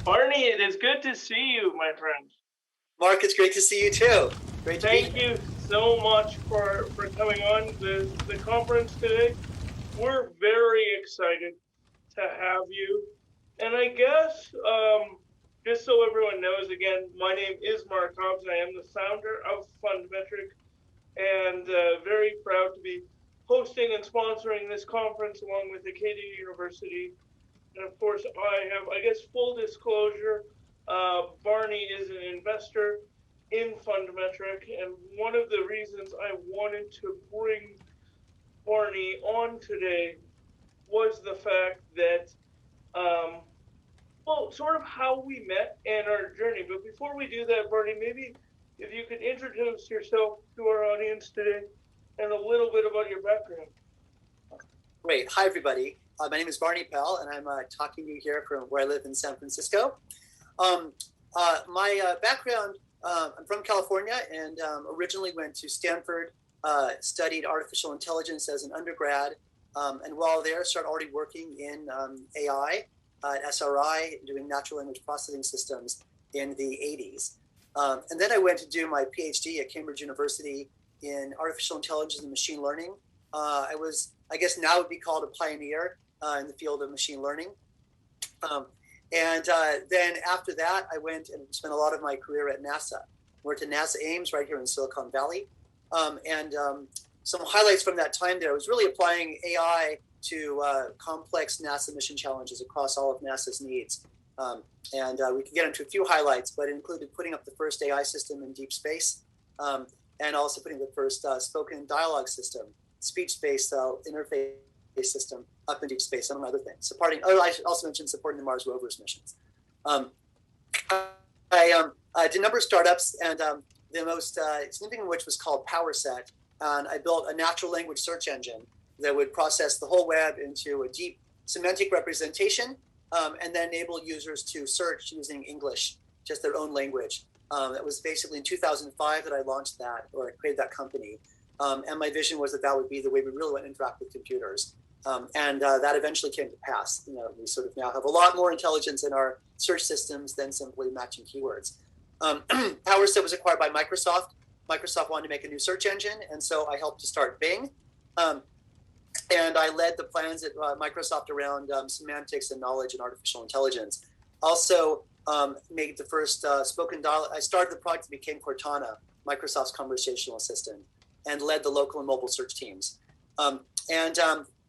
Barney, it is good to see you, my friend. Mark, it's great to see you too. Great to be Thank here. you so much for coming on the conference today. We're very excited to have you. And I guess, just so everyone knows again, my name is Mark Hobbs. I am the founder of Fundmetric and very proud to be hosting and sponsoring this conference along with Acadia University. And of course, I have, I guess, full disclosure, Barney is an investor in Fundmetric. And one of the reasons I wanted to bring Barney on today was the fact that, well, sort of how we met and our journey. But before we do that, Barney, maybe if you could introduce yourself to our audience today and a little bit about your background. Great. Hi, everybody. My name is Barney Pell, and I'm talking to you here from where I live in San Francisco. My background, I'm from California and originally went to Stanford, studied artificial intelligence as an undergrad, and while there, started already working in AI at SRI, doing natural language processing systems in the 80s. And then I went to do my PhD at Cambridge University in artificial intelligence and machine learning. I was, I guess now would be called a pioneer in the field of machine learning. And then after that, I went and spent a lot of my career at NASA. Worked at NASA Ames right here in Silicon Valley. Some highlights from that time there was really applying AI to complex NASA mission challenges across all of NASA's needs. We can get into a few highlights, but it included putting up the first AI system in deep space, and also putting the first spoken dialogue system, speech-based interface system up in deep space, among other things. I also mentioned supporting the Mars rovers missions. I did a number of startups, and the most significant of which was called PowerSet. And I built a natural language search engine that would process the whole web into a deep semantic representation, and then enable users to search using English, just their own language. It was basically in 2005 that I launched that, or I created that company. And my vision was that that would be the way we really want to interact with computers. That eventually came to pass. We sort of now have a lot more intelligence in our search systems than simply matching keywords. PowerSet was acquired by Microsoft. Microsoft wanted to make a new search engine, and so I helped to start Bing. And I led the plans at Microsoft around semantics and knowledge and artificial intelligence. Also made the first spoken dialogue. I started the project that became Cortana, Microsoft's conversational assistant, and led the local and mobile search teams.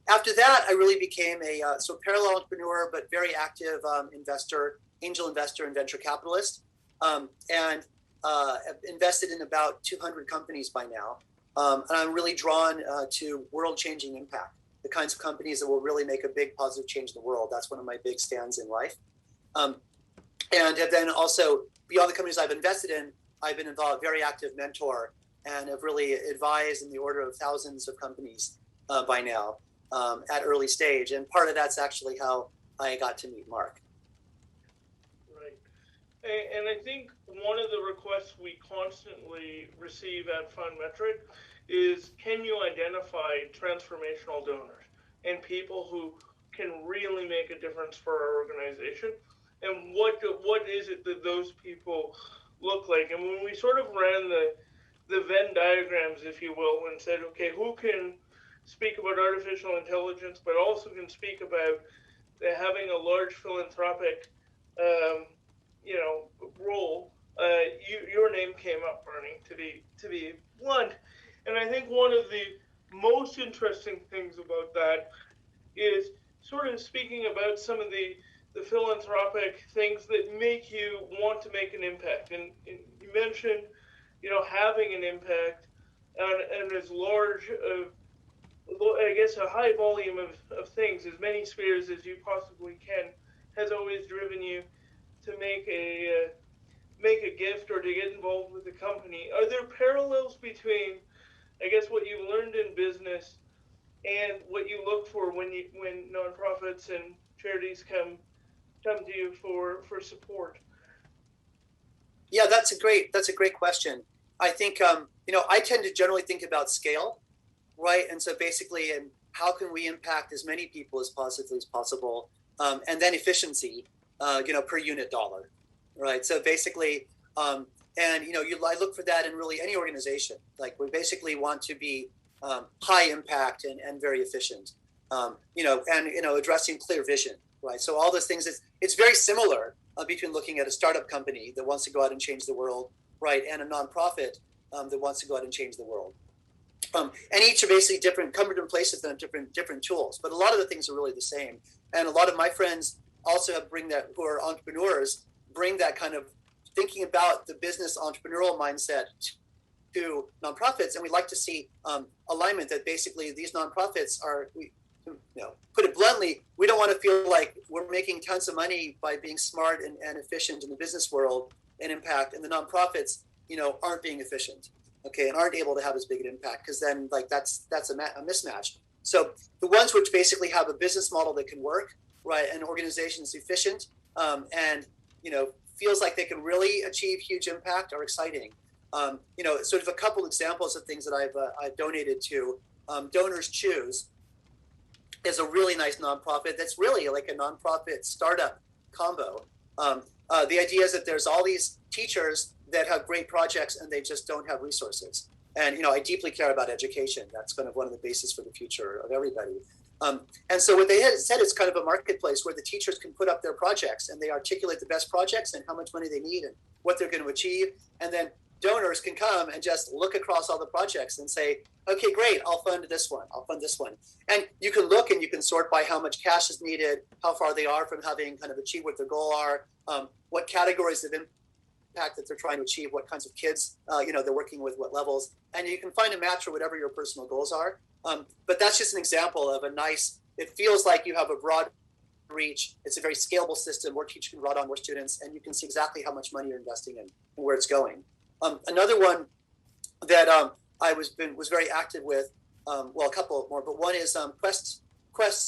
After that, I really became a parallel entrepreneur, but very active investor, angel investor, and venture capitalist, and invested in about 200 companies by now. And I'm really drawn to world-changing impact, the kinds of companies that will really make a big positive change in the world. That's one of my big stands in life. And have then also, beyond the companies I've invested in, I've been involved, very active mentor, and have really advised in the order of thousands of companies by now at early stage. And part of that's actually how I got to meet Mark. Right. And I think one of the requests we constantly receive at Fundmetric is, can you identify transformational donors and people who can really make a difference for our organization? And what is it that those people look like? And when we sort of ran the Venn diagrams, if you will, and said, okay, who can speak about artificial intelligence, but also can speak about having a large philanthropic role, your name came up, Barney, to be blunt. And I think one of the most interesting things about that is sort of speaking about some of the philanthropic things that make you want to make an impact. And you mentioned, having an impact and as large of, I guess, a high volume of things, as many spheres as you possibly can, has always driven you to make a gift or to get involved with the company. Are there parallels between, I guess, what you've learned in business and what you look for when nonprofits and charities come to you for support? Yeah, that's a great question. I think I tend to generally think about scale, right? And so basically, how can we impact as many people as positively as possible, and then efficiency. per unit dollar, right? So basically, and I look for that in really any organization. Like we basically want to be high impact and very efficient, addressing clear vision, right? So all those things, it's very similar between looking at a startup company that wants to go out and change the world, right, and a nonprofit that wants to go out and change the world. And each are basically different, come from different places and have different tools. But a lot of the things are really the same. And a lot of my friends also bring that, who are entrepreneurs, bring that kind of thinking about the business entrepreneurial mindset to nonprofits. And we like to see alignment that basically these nonprofits are, put it bluntly, we don't want to feel like we're making tons of money by being smart and efficient in the business world and impact, and the nonprofits, aren't being efficient. Okay, and aren't able to have as big an impact, because then that's a mismatch. So the ones which basically have a business model that can work, right, and organizations efficient, and feels like they can really achieve huge impact are exciting. Sort of a couple examples of things that I've donated to. Donors Choose is a really nice nonprofit that's really like a nonprofit startup combo. The idea is that there's all these teachers that have great projects and they just don't have resources. And, I deeply care about education. That's kind of one of the bases for the future of everybody. And so what they had said is kind of a marketplace where the teachers can put up their projects and they articulate the best projects and how much money they need and what they're going to achieve. And then donors can come and just look across all the projects and say, okay, great, I'll fund this one, I'll fund this one. And you can look and you can sort by how much cash is needed, how far they are from having kind of achieved what their goal are, what categories of impact that they're trying to achieve, what kinds of kids, they're working with, what levels. And you can find a match for whatever your personal goals are. But that's just an example of it feels like you have a broad reach. It's a very scalable system where teachers can run on more students, and you can see exactly how much money you're investing in and where it's going. Another one that I was very active with, a couple more, but one is Quest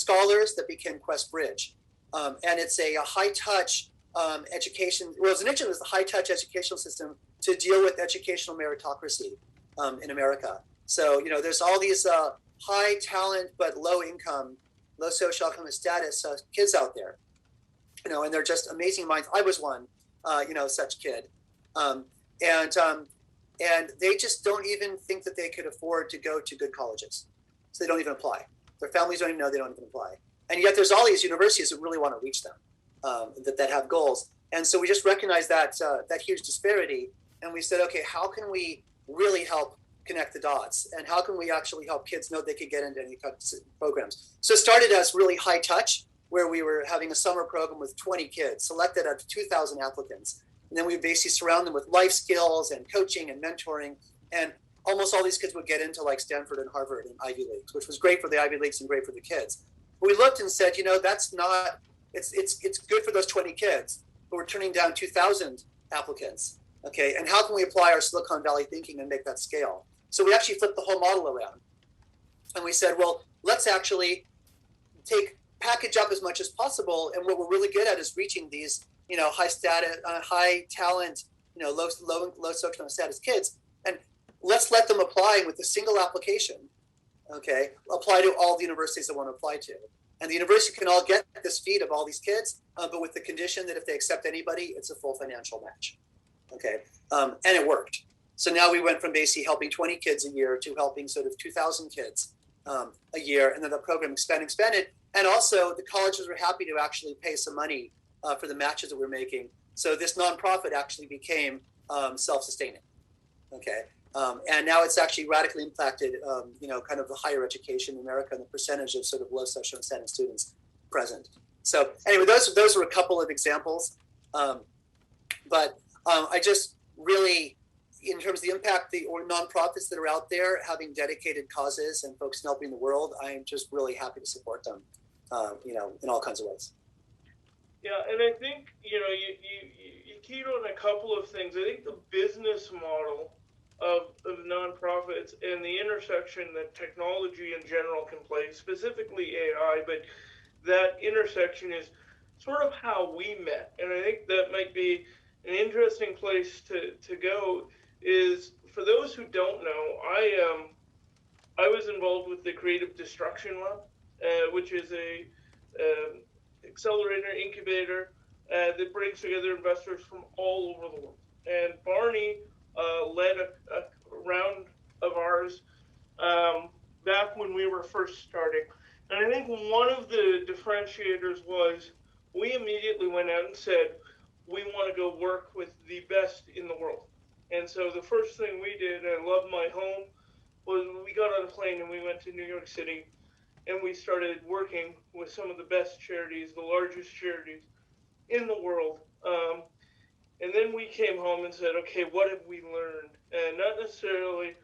Scholars that became Quest Bridge. And it's a high-touch education. Well, it's an initiative, it's a high-touch educational system to deal with educational meritocracy in America. So, there's all these high talent but low income, low socioeconomic status kids out there, and they're just amazing minds. I was one, such kid. And they just don't even think that they could afford to go to good colleges. So they don't even apply. Their families don't even know they don't even apply. And yet there's all these universities that really want to reach them, that have goals. And so we just recognized that huge disparity. And we said, okay, how can we really help connect the dots? And how can we actually help kids know they could get into any kinds of programs? So it started as really high touch, where we were having a summer program with 20 kids, selected out of 2,000 applicants. And then we would basically surround them with life skills and coaching and mentoring. And almost all these kids would get into like Stanford and Harvard and Ivy Leagues, which was great for the Ivy Leagues and great for the kids. But we looked and said, that's not, it's good for those 20 kids, but we're turning down 2,000 applicants. Okay, and how can we apply our Silicon Valley thinking and make that scale? So we actually flipped the whole model around. And we said, well, let's actually package up as much as possible. And what we're really good at is reaching these, high status, high talent, low socioeconomic status kids. And let's let them apply with a single application. Okay, apply to all the universities they want to apply to. And the university can all get this feed of all these kids, but with the condition that if they accept anybody, it's a full financial match. Okay, and it worked. So now we went from basically helping 20 kids a year to helping sort of 2,000 kids a year. And then the program expanded. And also the colleges were happy to actually pay some money for the matches that we're making. So this nonprofit actually became self-sustaining. Okay. And now it's actually radically impacted, kind of the higher education in America and the percentage of sort of low socioeconomic students present. So anyway, those were a couple of examples. But I just really, in terms of the impact, or nonprofits that are out there having dedicated causes and folks helping the world, I'm just really happy to support them, in all kinds of ways. Yeah, and I think, you keyed on a couple of things. I think the business model of nonprofits and the intersection that technology in general can play, specifically AI, but that intersection is sort of how we met. And I think that might be an interesting place to go. Is for those who don't know, I was involved with the Creative Destruction Lab, which is a accelerator incubator that brings together investors from all over the world. And Barney led a round of ours back when we were first starting. And I think one of the differentiators was we immediately went out and said, we want to go work with the best in the world. And so the first thing we did, I love my home, was we got on a plane and we went to New York City and we started working with some of the best charities, the largest charities in the world. And then we came home and said, okay, what have we learned? And not necessarily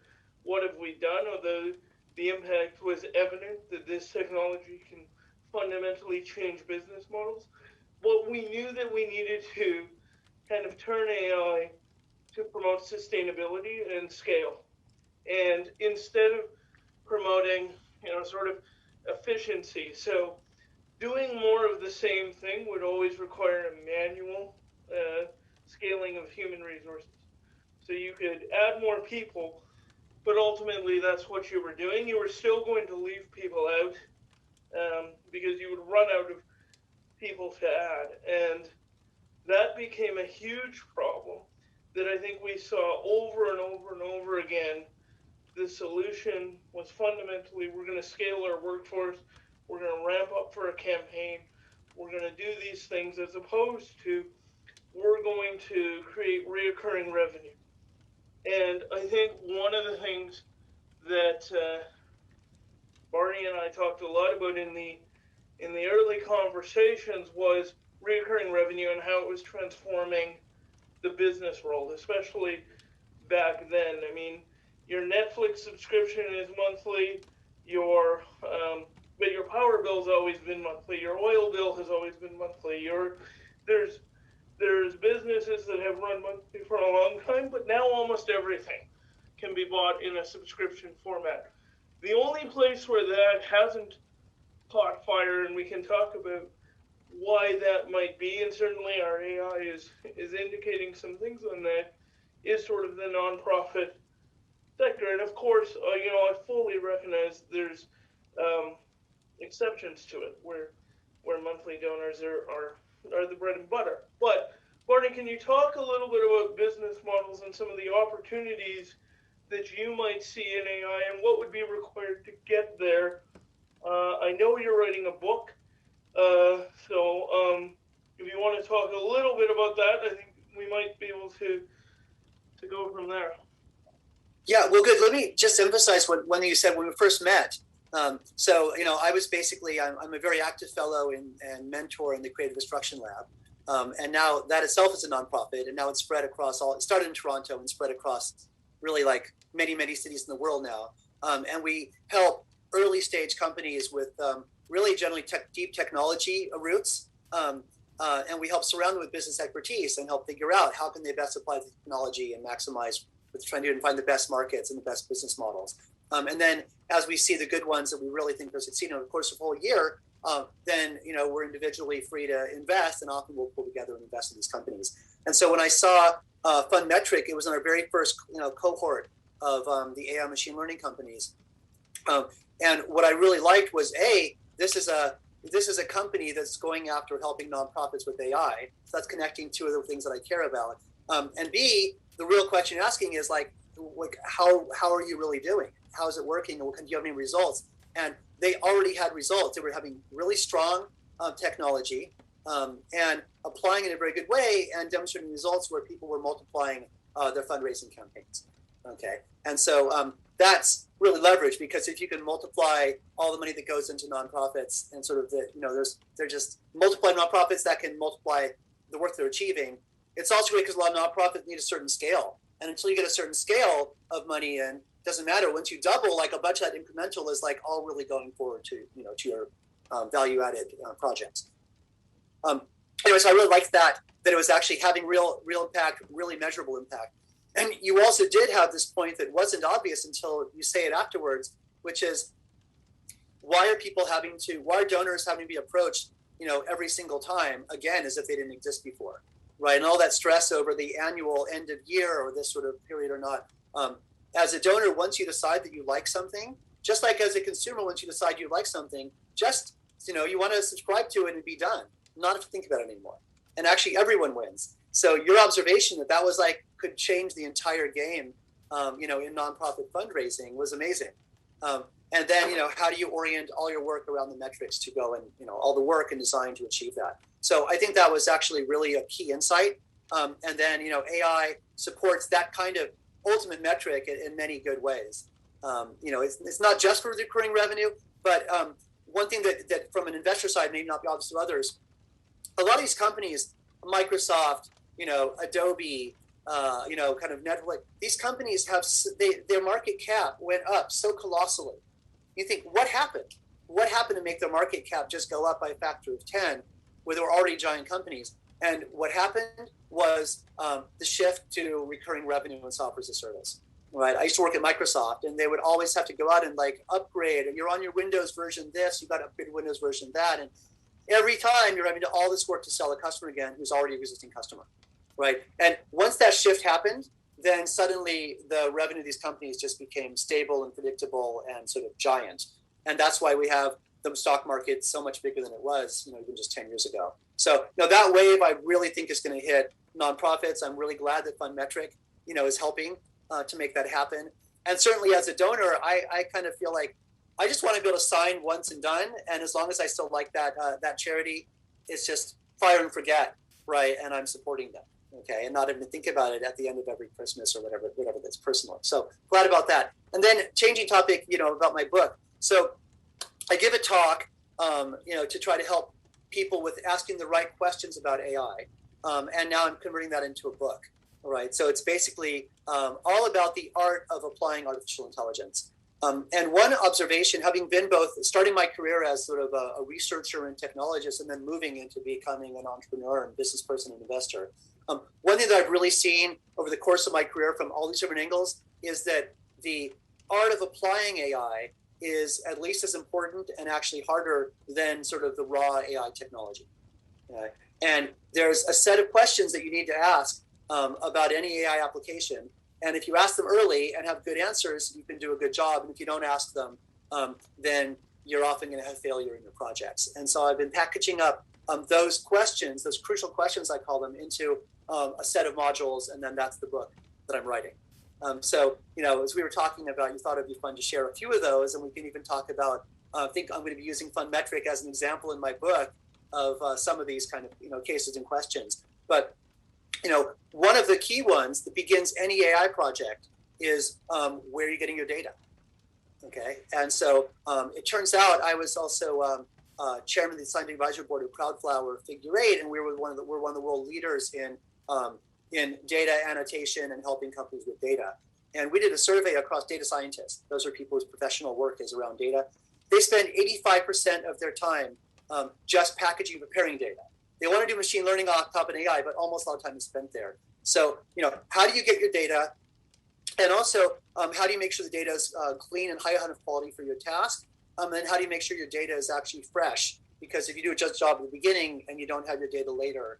what have we done, although the impact was evident that this technology can fundamentally change business models. But we knew that we needed to kind of turn AI to promote sustainability and scale. And instead of promoting, sort of efficiency, so doing more of the same thing would always require a manual scaling of human resources. So you could add more people, but ultimately that's what you were doing. You were still going to leave people out because you would run out of people to add. And that became a huge problem that I think we saw over and over and over again. The solution was fundamentally, we're going to scale our workforce, we're going to ramp up for a campaign, we're going to do these things, as opposed to we're going to create reoccurring revenue. And I think one of the things that Barney and I talked a lot about in the early conversations was reoccurring revenue and how it was transforming the business world, especially back then. I mean, your Netflix subscription is monthly, but your power bill's always been monthly. Your oil bill has always been monthly. There's businesses that have run monthly for a long time, but now almost everything can be bought in a subscription format. The only place where that hasn't caught fire, and we can talk about why that might be, and certainly our AI is indicating some things on that, is sort of the nonprofit sector. And of course, I fully recognize there's exceptions to it where monthly donors are the bread and butter. But Barney, can you talk a little bit about business models and some of the opportunities that you might see in AI and what would be required to get there? I know you're writing a book, so if you want to talk a little bit about that, I think we might be able to go from there. Yeah, well, good. Let me just emphasize when you said when we first met. So, I was basically, I'm a very active fellow and mentor in the Creative Destruction Lab. And now that itself is a nonprofit, and now it's spread across it started in Toronto and spread across really like many, many cities in the world now. And we help early stage companies with really generally deep technology roots. And we help surround them with business expertise and help figure out how can they best apply the technology and maximize what they're trying to do and find the best markets and the best business models. And then as we see the good ones that we really think are succeeding over the course of a whole year, then we're individually free to invest, and often we'll pull together and invest in these companies. And so when I saw Fund Metric, it was in our very first cohort of the AI machine learning companies. And what I really liked was this is a company that's going after helping nonprofits with AI. So that's connecting two of the things that I care about. And B, the real question you're asking is like how are you really doing? How is it working? And do you have any results? And they already had results. They were having really strong technology and applying it in a very good way and demonstrating results where people were multiplying their fundraising campaigns. Okay, and so that's really leverage, because if you can multiply all the money that goes into nonprofits and sort of they're just multiplying nonprofits that can multiply the work they're achieving. It's also great because a lot of nonprofits need a certain scale, and until you get a certain scale of money in, doesn't matter. Once you double, like a bunch of that incremental is like all really going forward to your value-added projects. Anyway, so I really liked that it was actually having real impact, really measurable impact. And you also did have this point that wasn't obvious until you say it afterwards, which is why are donors having to be approached, every single time again as if they didn't exist before, right? And all that stress over the annual end of year or this sort of period or not. As a donor, once you decide that you like something, just like as a consumer, once you decide you like something, just, you want to subscribe to it and be done, not have to think about it anymore. and actually everyone wins. So your observation that was like could change the entire game, in nonprofit fundraising was amazing. And then, how do you orient all your work around the metrics to go and, all the work and design to achieve that? So I think that was actually really a key insight. And then, AI supports that kind of ultimate metric in many good ways. It's not just for recurring revenue, but one thing that from an investor side may not be obvious to others, a lot of these companies, Microsoft, Adobe, kind of Netflix, these companies their market cap went up so colossally. You think, what happened? What happened to make their market cap just go up by a factor of 10 where they were already giant companies? And what happened was the shift to recurring revenue and software as a service. Right? I used to work at Microsoft, and they would always have to go out and upgrade. And you're on your Windows version this, you got to upgrade Windows version that, and every time you're having to all this work to sell a customer again who's already an existing customer, right? And once that shift happened, then suddenly the revenue of these companies just became stable and predictable and sort of giant. And that's why we have the stock market so much bigger than it was, even just 10 years ago. So that wave I really think is going to hit nonprofits. I'm really glad that FundMetric, is helping to make that happen. And certainly as a donor, I kind of feel like I just want to be able to sign once and done. And as long as I still like that charity, it's just fire and forget, right? And I'm supporting them, okay? And not even think about it at the end of every Christmas or whatever that's personal. So glad about that. And then changing topic, about my book. So I give a talk, to try to help people with asking the right questions about AI. And now I'm converting that into a book, all right? So it's basically all about the art of applying artificial intelligence. And one observation, having been both starting my career as sort of a researcher and technologist and then moving into becoming an entrepreneur and business person and investor, one thing that I've really seen over the course of my career from all these different angles is that the art of applying AI is at least as important and actually harder than sort of the raw AI technology. And there's a set of questions that you need to ask about any AI application. And if you ask them early and have good answers, you can do a good job. And if you don't ask them, then you're often going to have failure in your projects. And so I've been packaging up those questions, those crucial questions, I call them, into a set of modules. And then that's the book that I'm writing. So, as we were talking about, you thought it'd be fun to share a few of those. And we can even talk about, I think I'm going to be using FundMetric as an example in my book of some of these kind of, cases and questions. But one of the key ones that begins any AI project is where are you getting your data? Okay, and so it turns out I was also chairman of the scientific advisory board of Crowdflower Figure 8, and we're one of the world leaders in data annotation and helping companies with data. And we did a survey across data scientists. Those are people whose professional work is around data. They spend 85% of their time just packaging, preparing data. They want to do machine learning on top of AI, but almost all the time is spent there. So, how do you get your data? And also, how do you make sure the data is clean and high enough quality for your task? And how do you make sure your data is actually fresh? Because if you do a just job at the beginning and you don't have your data later,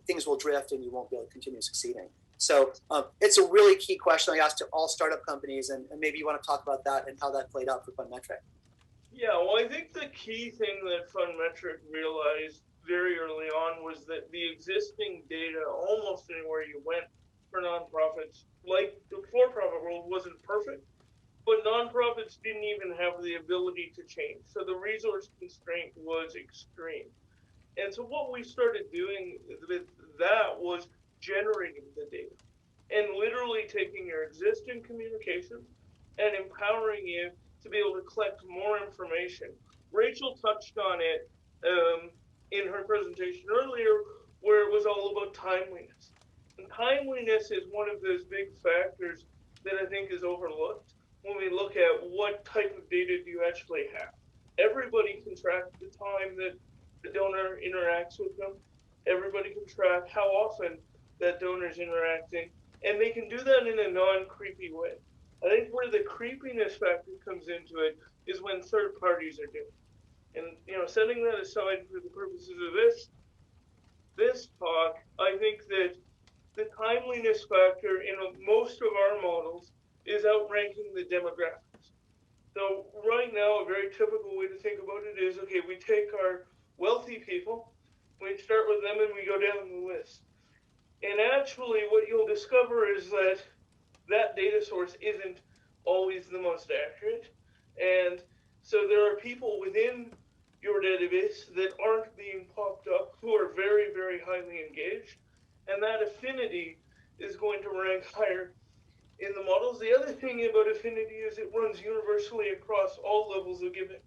things will drift and you won't be able to continue succeeding. So it's a really key question I asked to all startup companies, and maybe you want to talk about that and how that played out for FundMetric. Yeah, well, I think the key thing that FundMetric realized very early on was that the existing data almost anywhere you went for nonprofits, like the for-profit world, wasn't perfect, but nonprofits didn't even have the ability to change. So the resource constraint was extreme. And so what we started doing with that was generating the data and literally taking your existing communications and empowering you to be able to collect more information. Rachel touched on it in her presentation earlier, where it was all about timeliness. And timeliness is one of those big factors that I think is overlooked when we look at what type of data do you actually have. Everybody can track the time that the donor interacts with them. Everybody can track how often that donor is interacting, and they can do that in a non-creepy way. I think where the creepiness factor comes into it is when third parties are doing it. And setting that aside for the purposes of this talk, I think that the timeliness factor in most of our models is outranking the demographics. So right now, a very typical way to think about it is, okay, we take our wealthy people, We start with them and we go down the list. And actually what you'll discover is that that data source isn't always the most accurate. And so there are people within your database that aren't being popped up who are very, very highly engaged. And that affinity is going to rank higher in the models. The other thing about affinity is it runs universally across all levels of giving.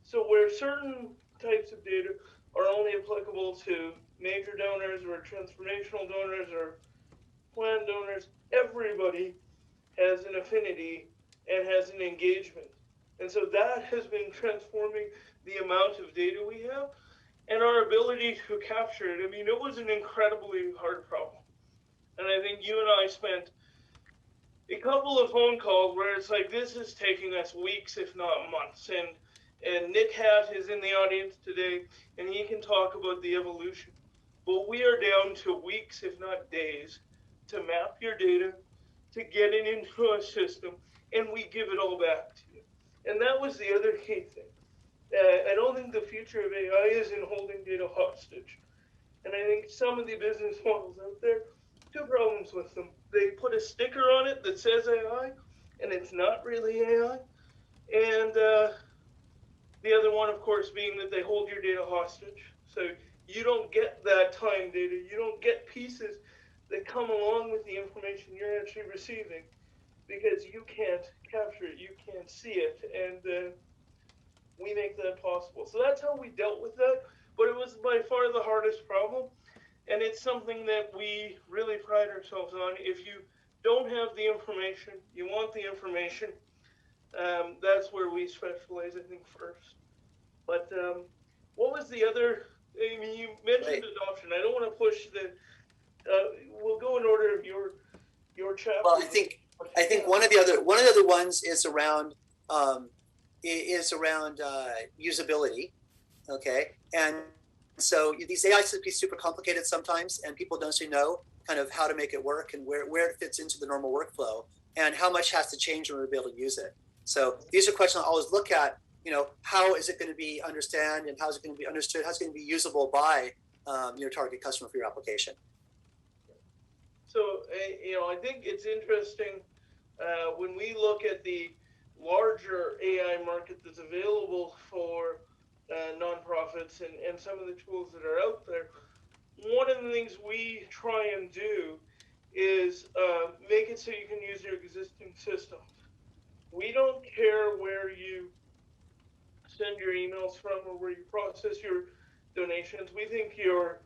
So where certain types of data are only applicable to major donors or transformational donors or plan donors, everybody has an affinity and has an engagement. And so that has been transforming the amount of data we have and our ability to capture it. I mean, it was an incredibly hard problem. And I think you and I spent a couple of phone calls where it's like, this is taking us weeks, if not months. And Nick Hatt is in the audience today, and he can talk about the evolution. But we are down to weeks, if not days, to map your data, to get it into a system, and we give it all back to you. And that was the other key thing. I don't think the future of AI is in holding data hostage. And I think some of the business models out there, two problems with them. They put a sticker on it that says AI, and it's not really AI. And the other one, of course, being that they hold your data hostage. So you don't get that time data. You don't get pieces that come along with the information you're actually receiving because you can't capture it. You can't see it. And we make that possible. So that's how we dealt with that. But it was by far the hardest problem. And it's something that we really pride ourselves on. If you don't have the information, you want the information, that's where we specialize, I think, first. But what was the other? I mean, you mentioned adoption. I don't want to push the. We'll go in order of your chapter. Well, I think one of the other ones is around usability. Okay, and so these AI systems be super complicated sometimes, and people don't actually know kind of how to make it work and where it fits into the normal workflow and how much has to change in order to be able to use it. So these are questions I always look at. You know, how is it going to be understand and how is it going to be understood? How's it going to be usable by your target customer for your application? So, I think it's interesting when we look at the larger AI market that's available for nonprofits and some of the tools that are out there. One of the things we try and do is make it so you can use your existing systems. We don't care where you send your emails from or where you process your donations. We think you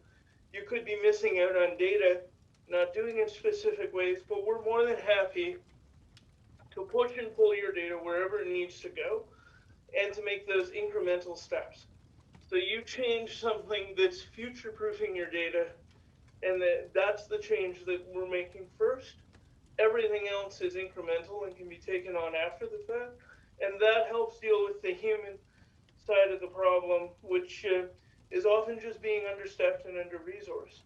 could be missing out on data, not doing it specific ways, but we're more than happy to push and pull your data wherever it needs to go and to make those incremental steps. So you change something that's future-proofing your data, and that's the change that we're making first. Everything else is incremental and can be taken on after the fact, and that helps deal with the human side of the problem, which is often just being understaffed and under-resourced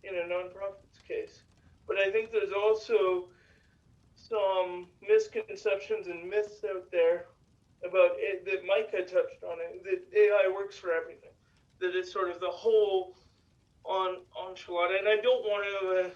in a nonprofit's case. But I think there's also some misconceptions and myths out there about it that Mike had touched on it, that AI works for everything, that it's sort of the whole enchilada. And I don't want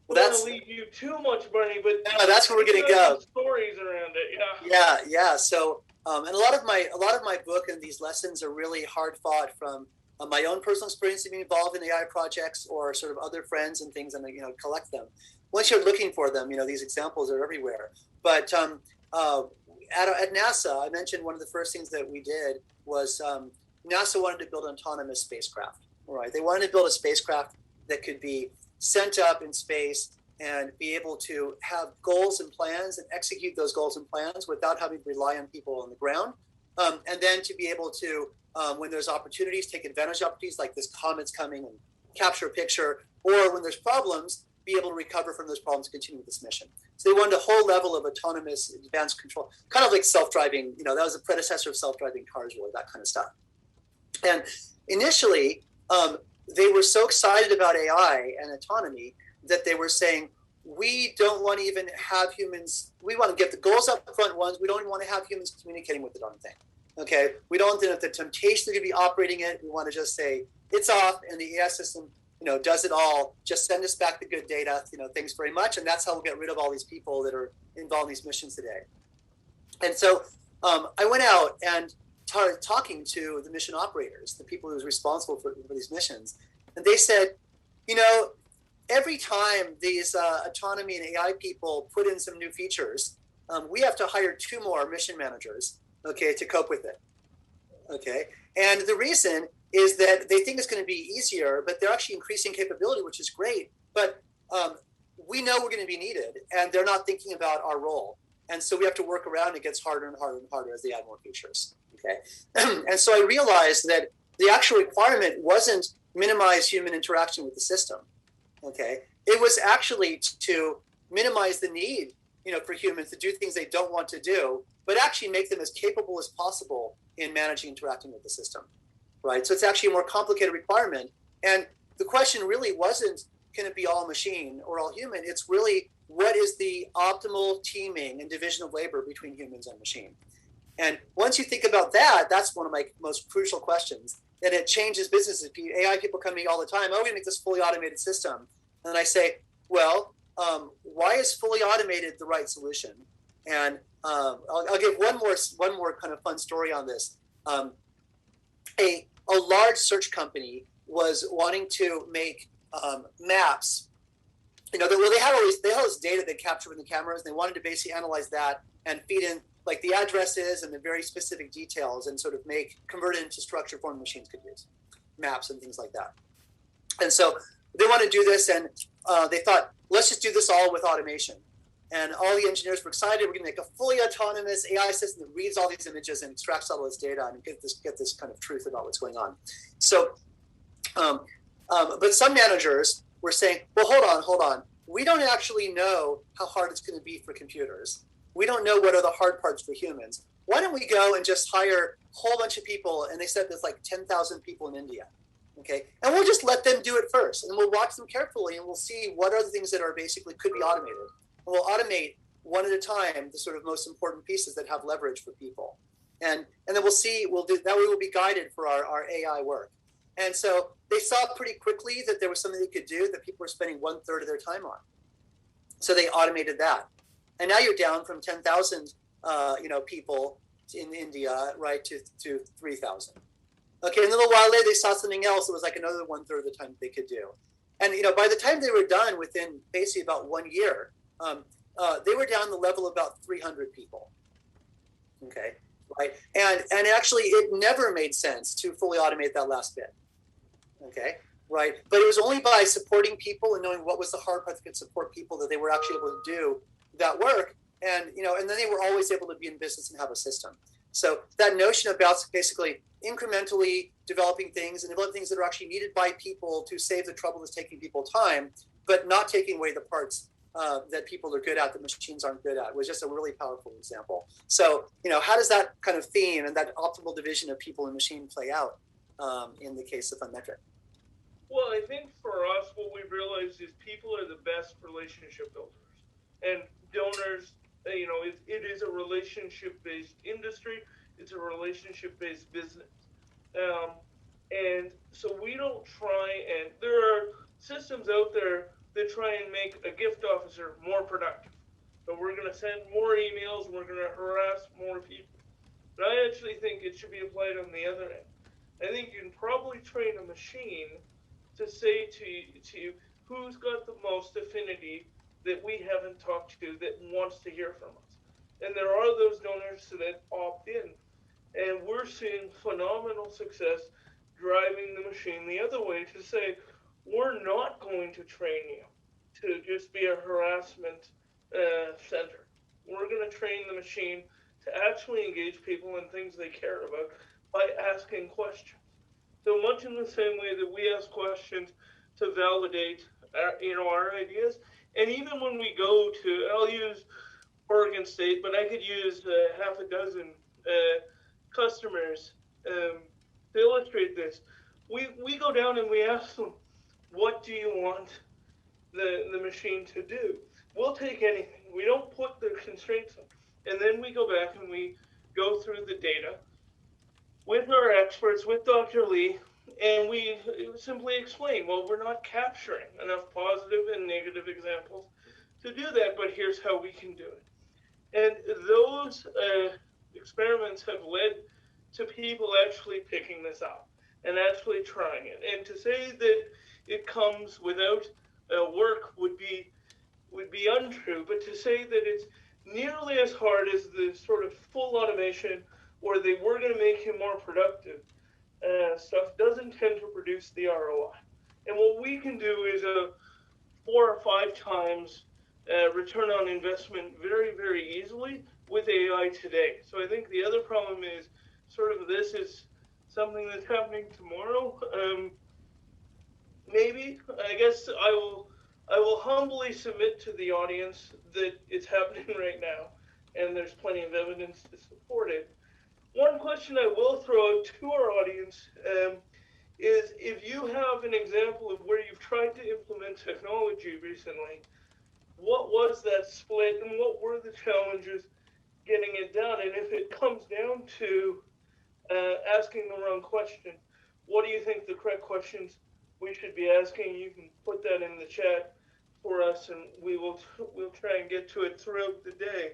to leave you too much, Barney, but no, that's where we're going to go. Stories around it, yeah. So, and a lot of my book and these lessons are really hard fought from my own personal experience of being involved in AI projects or sort of other friends and things, and collect them. Once you're looking for them, these examples are everywhere. But at NASA, I mentioned one of the first things that we did was NASA wanted to build an autonomous spacecraft. Right? They wanted to build a spacecraft that could be sent up in space and be able to have goals and plans and execute those goals and plans without having to rely on people on the ground. And then to be able to, when there's opportunities, take advantage of opportunities like this comet's coming and capture a picture, or when there's problems, be able to recover from those problems, continue with this mission. So they wanted a whole level of autonomous advanced control, kind of like self-driving, that was a predecessor of self-driving cars, really, that kind of stuff. And initially, they were so excited about AI and autonomy that they were saying, we don't want to even have humans, we want to get the goals up front ones, we don't even want to have humans communicating with the darn thing. Okay, we don't want the temptation to be operating it. We want to just say it's off, and the AI system, does it all. Just send us back the good data. Thanks very much, and that's how we'll get rid of all these people that are involved in these missions today. And so I went out and started talking to the mission operators, the people who was responsible for these missions, and they said, every time these autonomy and AI people put in some new features, we have to hire 2 more mission managers, okay, to cope with it, okay? And the reason is that they think it's going to be easier, but they're actually increasing capability, which is great. But we know we're going to be needed, and they're not thinking about our role. And so we have to work around. It gets harder and harder and harder as they add more features, okay? And so I realized that the actual requirement wasn't minimize human interaction with the system, okay? It was actually to minimize the need, for humans to do things they don't want to do, but actually make them as capable as possible in managing interacting with the system, right? So it's actually a more complicated requirement. And the question really wasn't, can it be all machine or all human? It's really, what is the optimal teaming and division of labor between humans and machine? And once you think about that, that's one of my most crucial questions. And it changes businesses. AI people come to me all the time, we make this fully automated system. And I say, well, why is fully automated the right solution? And I'll give one more kind of fun story on this. A large search company was wanting to make maps. They had all this data they captured with the cameras. And they wanted to basically analyze that and feed in like the addresses and the very specific details and sort of convert it into structure form machines could use, maps and things like that. And so they want to do this, and they thought, let's just do this all with automation. And all the engineers were excited. We're going to make a fully autonomous AI system that reads all these images and extracts all this data and get this kind of truth about what's going on. So, but some managers were saying, well, hold on. We don't actually know how hard it's going to be for computers. We don't know what are the hard parts for humans. Why don't we go and just hire a whole bunch of people? And they said there's like 10,000 people in India. Okay, and we'll just let them do it first, and we'll watch them carefully, and we'll see what are the things that are basically could be automated. And we'll automate one at a time the sort of most important pieces that have leverage for people, and then we'll see. We'll do that. We will be guided for our AI work. And so they saw pretty quickly that there was something they could do that people were spending 1/3 of their time on. So they automated that, and now you're down from 10,000 people in India, right, to 3,000. Okay, and a little while later, they saw something else that was like another 1/3 of the time they could do. And, by the time they were done within basically about 1 year, they were down the level of about 300 people. Okay, right? And actually, it never made sense to fully automate that last bit. Okay, right? But it was only by supporting people and knowing what was the hard part that could support people that they were actually able to do that work. And, and then they were always able to be in business and have a system. So that notion about basically incrementally developing things and developing things that are actually needed by people to save the trouble that's taking people time, but not taking away the parts that people are good at that machines aren't good at was just a really powerful example. So, how does that kind of theme and that optimal division of people and machine play out in the case of Funmetric? Well, I think for us, what we've realized is people are the best relationship builders. And donors, it is a relationship-based industry. It's a relationship-based business. And so we don't try, and there are systems out there that try and make a gift officer more productive. So we're going to send more emails, we're going to harass more people. But I actually think it should be applied on the other end. I think you can probably train a machine to say to you who's got the most affinity that we haven't talked to that wants to hear from us. And there are those donors that opt in. And we're seeing phenomenal success driving the machine the other way to say, we're not going to train you to just be a harassment center. We're going to train the machine to actually engage people in things they care about by asking questions. So much in the same way that we ask questions to validate our ideas. And even when we go to, I'll use Oregon State, but I could use half a dozen customers to illustrate this. We go down and we ask them, what do you want the machine to do? We'll take anything. We don't put the constraints on. And then we go back and we go through the data with our experts, with Dr. Lee, and we simply explain, well, we're not capturing enough positive and negative examples to do that, but here's how we can do it. And those experiments have led to people actually picking this up and actually trying it. And to say that it comes without work would be untrue, but to say that it's nearly as hard as the sort of full automation or they were going to make him more productive stuff doesn't tend to produce the ROI. And what we can do is a 4 or 5 times return on investment very, very easily with AI today. So I think the other problem is sort of this is something that's happening tomorrow. Maybe I guess I will humbly submit to the audience that it's happening right now, and there's plenty of evidence to support it. One question I will throw out to our audience is if you have an example of where you've tried to implement technology recently, what was that split and what were the challenges getting it done? And if it comes down to asking the wrong question, what do you think the correct questions we should be asking? You can put that in the chat for us, and we'll try and get to it throughout the day.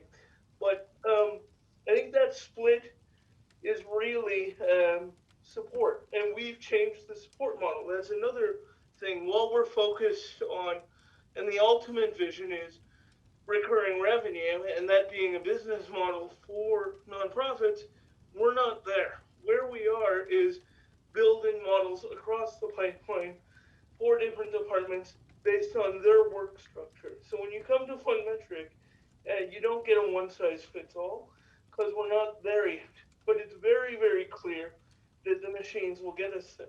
But I think that split is really support, and we've changed the support model. That's another thing. What we're focused on, and the ultimate vision is recurring revenue, and that being a business model for nonprofits, we're not there. Where we are is building models across the pipeline for different departments based on their work structure. So when you come to Fundmetric, you don't get a one-size-fits-all because we're not there yet. But it's very, very clear that the machines will get us there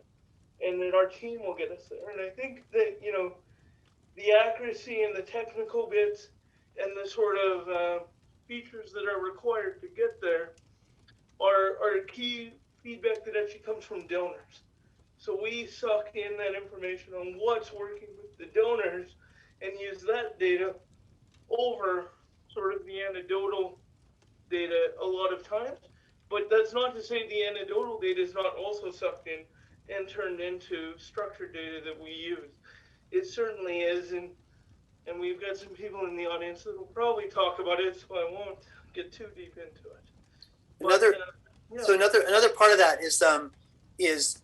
and that our team will get us there. And I think that, the accuracy and the technical bits and the sort of features that are required to get there are key feedback that actually comes from donors. So we suck in that information on what's working with the donors and use that data over sort of the anecdotal data a lot of times. But that's not to say the anecdotal data is not also sucked in and turned into structured data that we use. It certainly is, and we've got some people in the audience that will probably talk about it, so I won't get too deep into it. So another part of that is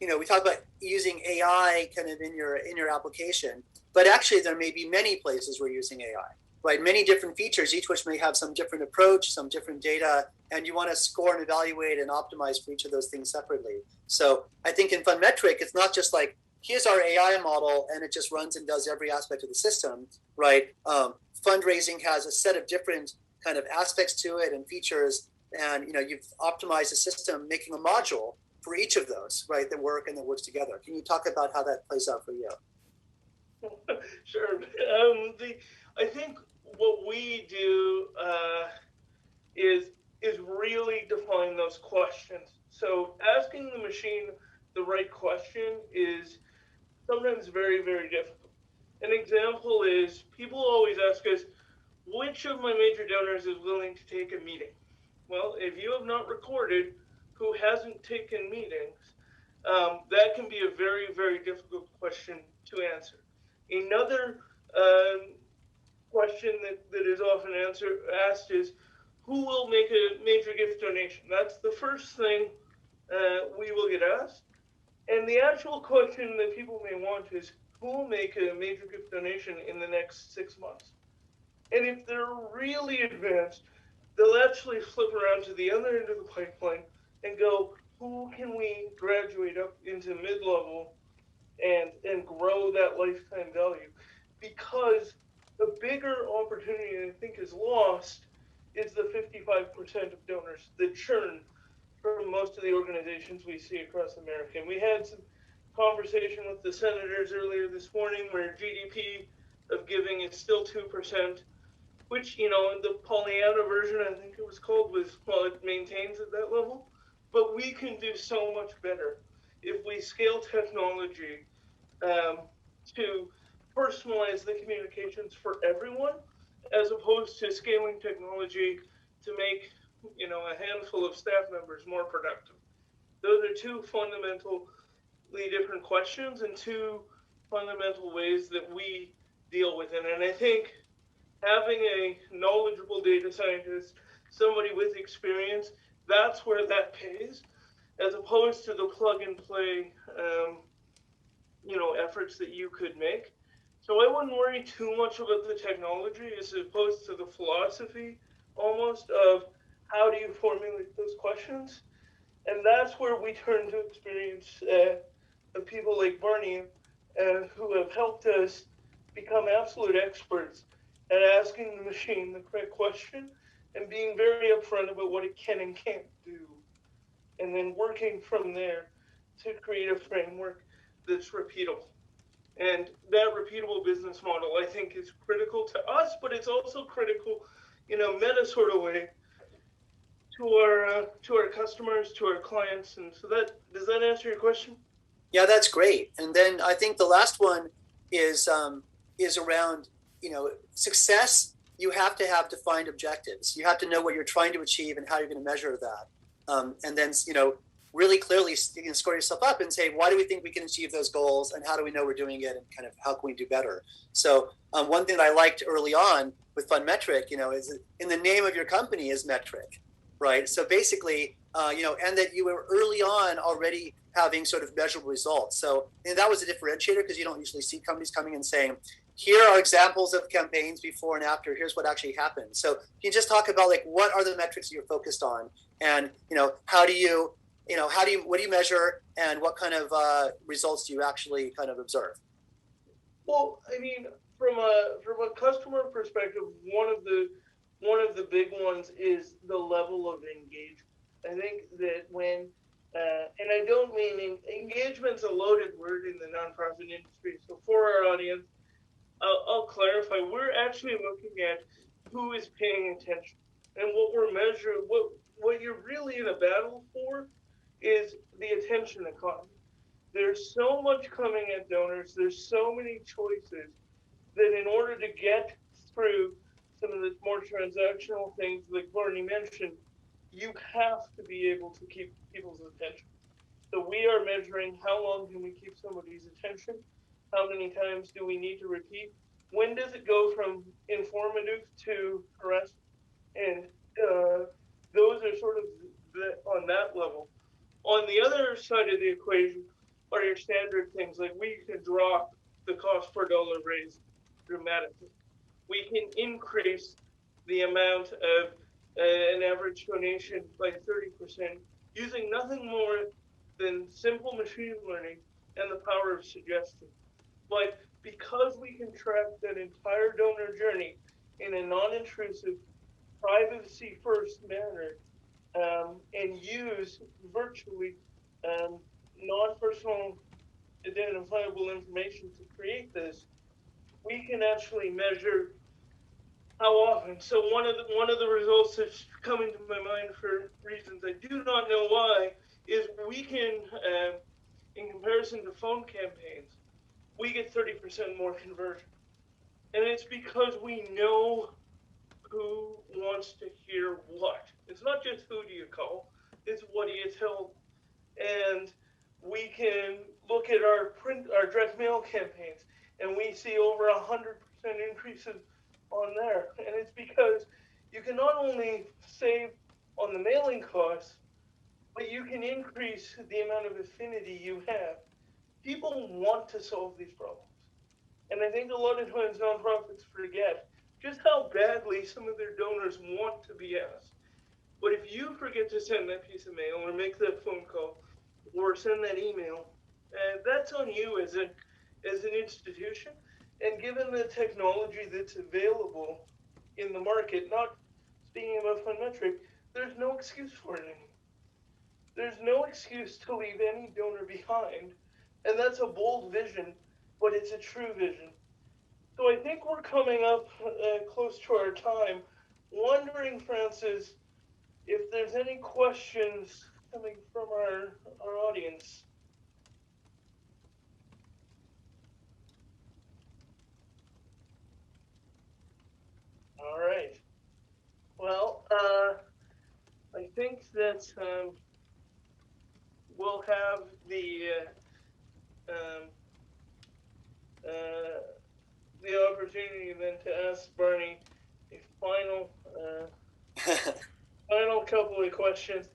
we talk about using AI kind of in your application, but actually there may be many places we're using AI, right? Many different features, each which may have some different approach, some different data, and you want to score and evaluate and optimize for each of those things separately. So I think in Fundmetric, it's not just like, here's our AI model and it just runs and does every aspect of the system, right? Fundraising has a set of different kind of aspects to it and features, and you've optimized the system, making a module for each of those, right, that work and that works together. Can you talk about how that plays out for you? Sure. I think what we do is really define those questions. So asking the machine the right question is sometimes very, very difficult. An example is people always ask us, which of my major donors is willing to take a meeting? Well, if you have not recorded who hasn't taken meetings, that can be a very, very difficult question to answer. Another question that is often asked is, who will make a major gift donation? That's the first thing we will get asked. And the actual question that people may want is, who will make a major gift donation in the next 6 months? And if they're really advanced, they'll actually flip around to the other end of the pipeline and go, who can we graduate up into mid-level and grow that lifetime value? Because the bigger opportunity I think is lost is the 55% of donors that churn from most of the organizations we see across America. And we had some conversation with the senators earlier this morning where GDP of giving is still 2%, which, the Pollyanna version, I think it was called, it maintains at that level. But we can do so much better if we scale technology to personalize the communications for everyone, as opposed to scaling technology to make, a handful of staff members more productive. Those are two fundamentally different questions and two fundamental ways that we deal with it. And I think having a knowledgeable data scientist, somebody with experience, that's where that pays, as opposed to the plug and play, efforts that you could make. So I wouldn't worry too much about the technology as opposed to the philosophy almost of how do you formulate those questions. And that's where we turn to experience of people like Barney who have helped us become absolute experts at asking the machine the correct question and being very upfront about what it can and can't do, and then working from there to create a framework that's repeatable. And that repeatable business model, I think, is critical to us, but it's also critical in a meta sort of way to our customers, to our clients. And so that does that answer your question? Yeah, that's great. And then I think the last one is around success. You have to have defined objectives. You have to know what you're trying to achieve and how you're going to measure that. And then really clearly you can score yourself up and say, why do we think we can achieve those goals, and how do we know we're doing it, and kind of how can we do better? So one thing that I liked early on with Fun Metric, is in the name of your company is metric, right? So basically, and that you were early on already having sort of measurable results. So that was a differentiator, because you don't usually see companies coming and saying, here are examples of campaigns before and after. Here's what actually happened. So you just talk about what are the metrics you're focused on, and what do you measure, and what kind of results do you actually kind of observe? Well, I mean, from a customer perspective, one of the big ones is the level of engagement. I think that and I don't mean engagement's a loaded word in the nonprofit industry. So for our audience, I'll clarify. We're actually looking at who is paying attention, and what we're measuring. What you're really in a battle for is the attention economy. There's so much coming at donors. There's so many choices that in order to get through some of the more transactional things like Barney mentioned, you have to be able to keep people's attention. So we are measuring how long can we keep somebody's attention? How many times do we need to repeat? When does it go from informative to harassment? And those are sort of on that level. On the other side of the equation are your standard things, like we can drop the cost per dollar raised dramatically. We can increase the amount of an average donation by 30% using nothing more than simple machine learning and the power of suggestion. But because we can track that entire donor journey in a non-intrusive, privacy-first manner, and use virtually non-personal identifiable information to create this, we can actually measure how often. So one of the results that's coming to my mind for reasons I do not know why is we can, in comparison to phone campaigns, we get 30% more conversion, and it's because we know who wants to hear what. It's not just who do you call, it's what do you tell. And we can look at our direct mail campaigns, and we see over 100% increases on there. And it's because you can not only save on the mailing costs, but you can increase the amount of affinity you have. People want to solve these problems. And I think a lot of times nonprofits forget just how badly some of their donors want to be asked. But if you forget to send that piece of mail or make that phone call or send that email, that's on you as an institution. And given the technology that's available in the market, not speaking about Fun Metric, there's no excuse for it anymore. There's no excuse to leave any donor behind. And that's a bold vision, but it's a true vision. So I think we're coming up close to our time. Wondering, Francis, if there's any questions coming from our audience. All right. Well, I think that have um, the opportunity then to ask Barney a final couple of questions.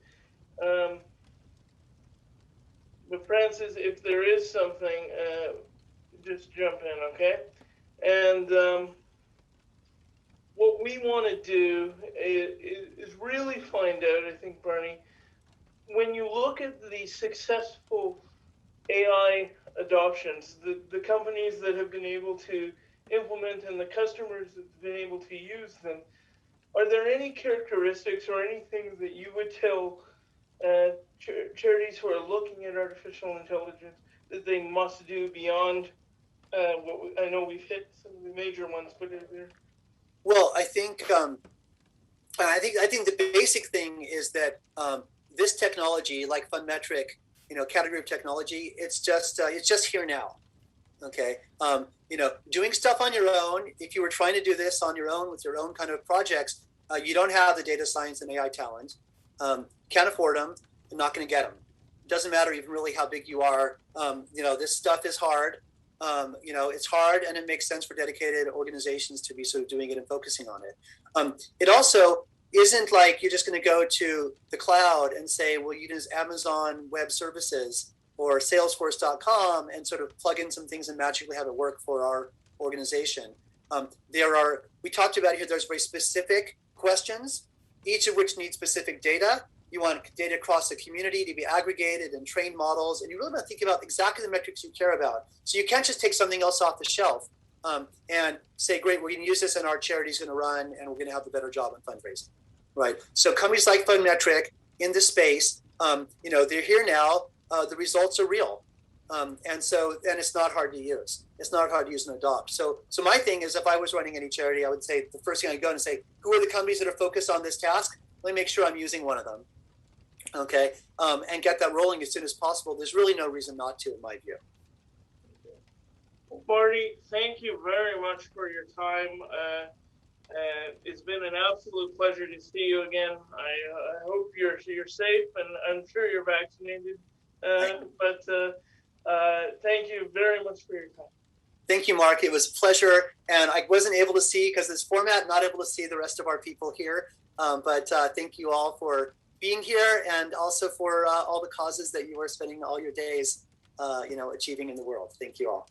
But Francis, if there is something, just jump in, okay? And what we want to do is really find out, I think, Barney, when you look at the successful AI adoptions, the companies that have been able to implement and the customers that have been able to use them, are there any characteristics or anything that you would tell charities who are looking at artificial intelligence that they must do beyond I know we've hit some of the major ones, but are there... Well, I think the basic thing is that this technology, like Fundmetric, category of technology, it's just here now. Okay, doing stuff on your own. If you were trying to do this on your own with your own kind of projects, you don't have the data science and AI talent. Can't afford them. You're not going to get them. Doesn't matter even really how big you are. This stuff is hard. It's hard, and it makes sense for dedicated organizations to be sort of doing it and focusing on it. It also isn't like you're just going to go to the cloud and say, well, you use Amazon Web Services or Salesforce.com and sort of plug in some things and magically have it work for our organization. We talked about here, there's very specific questions, each of which needs specific data. You want data across the community to be aggregated and train models, and you really want to think about exactly the metrics you care about. So you can't just take something else off the shelf and say, great, we're going to use this and our charity's going to run and we're going to have a better job in fundraising, right? So companies like Fundmetric in this space, they're here now. The results are real. And it's not hard to use. It's not hard to use and adopt. So my thing is, if I was running any charity, I would say the first thing I'd go and say, who are the companies that are focused on this task? Let me make sure I'm using one of them. Okay, and get that rolling as soon as possible. There's really no reason not to, in my view. Well, Barney, thank you very much for your time. It's been an absolute pleasure to see you again. I hope you're safe, and I'm sure you're vaccinated. Thank you very much for your time. Thank you, Mark. It was a pleasure, and I wasn't able to see, because this format, not able to see the rest of our people here. But thank you all for being here, and also for all the causes that you are spending all your days, achieving in the world. Thank you all.